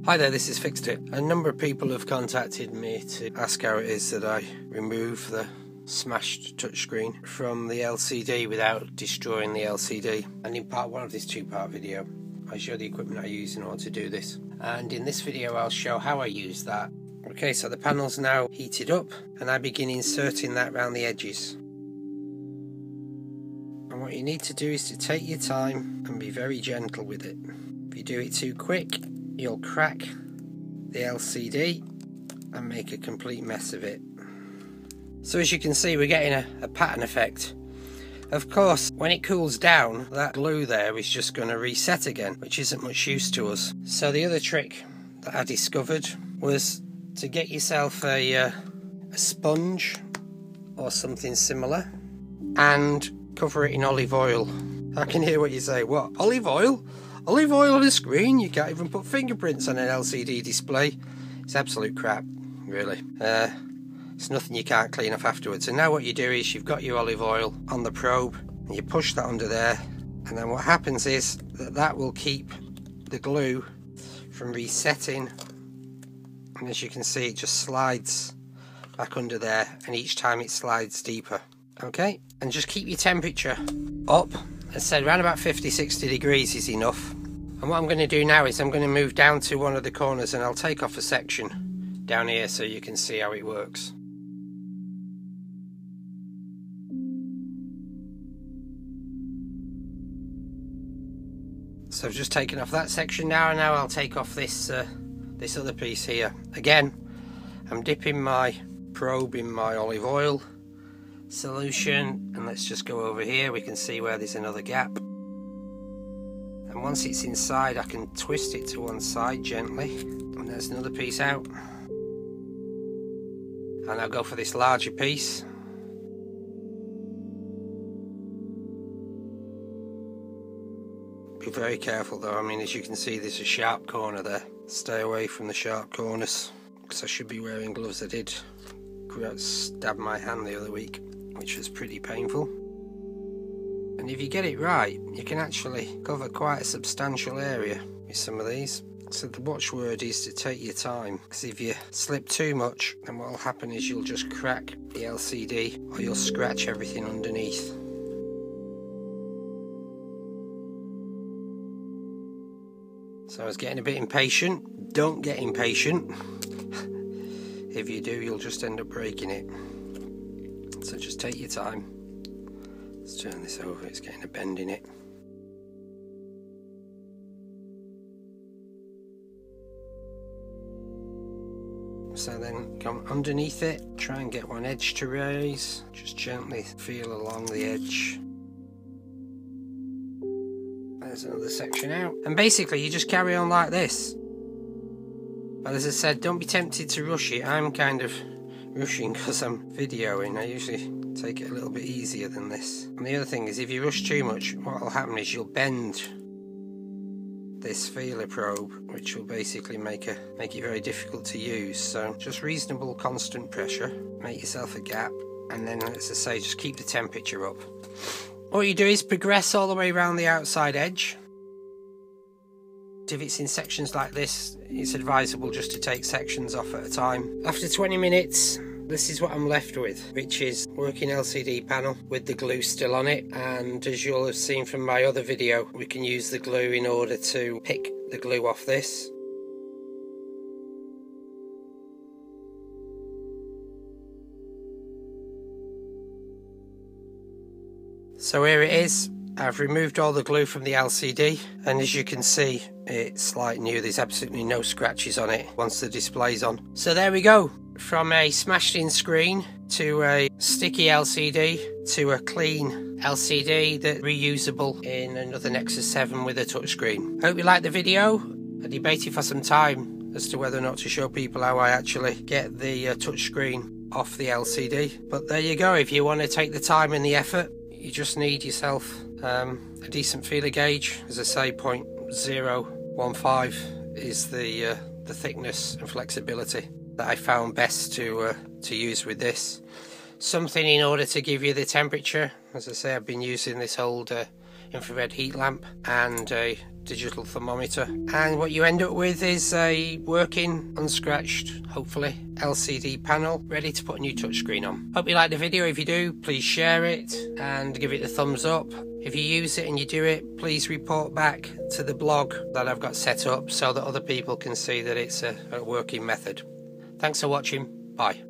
Hi there, this is Fixed It. A number of people have contacted me to ask how it is that I remove the smashed touchscreen from the LCD without destroying the LCD. And in part one of this two-part video, I show the equipment I use in order to do this. And in this video I'll show how I use that. Okay, so the panel's now heated up and I begin inserting that around the edges. And what you need to do is to take your time and be very gentle with it. If you do it too quick, you'll crack the LCD and make a complete mess of it. So as you can see, we're getting a pattern effect. Of course, when it cools down, that glue there is just going to reset again, which isn't much use to us. So the other trick that I discovered was to get yourself a sponge or something similar and cover it in olive oil. I can hear what you say. What? Olive oil? Olive oil on a screen? You can't even put fingerprints on an LCD display. It's absolute crap, really. It's nothing you can't clean off afterwards. And now what you do is you've got your olive oil on the probe and you push that under there, and then what happens is that will keep the glue from resetting, and as you can see it just slides back under there, and each time it slides deeper. Okay, and just keep your temperature up. As I said, around about 50-60 degrees is enough. And what I'm going to do now is I'm going to move down to one of the corners and I'll take off a section down here so you can see how it works. So I've just taken off that section now, and now I'll take off this this other piece here. Again, I'm dipping my probe in my olive oil solution, and let's just go over here. We can see where there's another gap, and once it's inside I can twist it to one side gently, and there's another piece out, and I'll go for this larger piece. Be very careful though. I mean, as you can see, there's a sharp corner there. Stay away from the sharp corners, because I should be wearing gloves. I did stab my hand the other week, which was pretty painful. And if you get it right, you can actually cover quite a substantial area with some of these. So the watchword is to take your time, because if you slip too much, then what will happen is you'll just crack the LCD, or you'll scratch everything underneath. So I was getting a bit impatient. Don't get impatient. If you do, you'll just end up breaking it. So just take your time. Let's turn this over, it's getting a bend in it. So then come underneath it, try and get one edge to raise. Just gently feel along the edge. There's another section out. And basically you just carry on like this. But as I said, don't be tempted to rush it. I'm kind of rushing because I'm videoing. I usually take it a little bit easier than this. And the other thing is, if you rush too much, what will happen is you'll bend this feeler probe, which will basically make it very difficult to use. So just reasonable constant pressure, make yourself a gap, and then, as I say, just keep the temperature up. All you do is progress all the way around the outside edge. If it's in sections like this, it's advisable just to take sections off at a time. After 20 minutes, this is what I'm left with, which is working LCD panel with the glue still on it. And as you'll have seen from my other video, we can use the glue in order to pick the glue off this. So here it is. I've removed all the glue from the LCD, and as you can see, it's like new. There's absolutely no scratches on it once the display's on. So there we go. From a smashed in screen to a sticky LCD to a clean LCD that's reusable in another Nexus 7 with a touchscreen. Hope you liked the video. I debated for some time as to whether or not to show people how I actually get the touchscreen off the LCD. But there you go. If you want to take the time and the effort, you just need yourself a decent feeler gauge. As I say, 0.015 is the thickness and flexibility that I found best to use with this. Something in order to give you the temperature. As I say, I've been using this old infrared heat lamp, and a digital thermometer, and what you end up with is a working, unscratched, hopefully, LCD panel ready to put a new touchscreen on. Hope you like the video. If you do, please share it and give it a thumbs up. If you use it and you do it, please report back to the blog that I've got set up so that other people can see that it's a working method. Thanks for watching. Bye.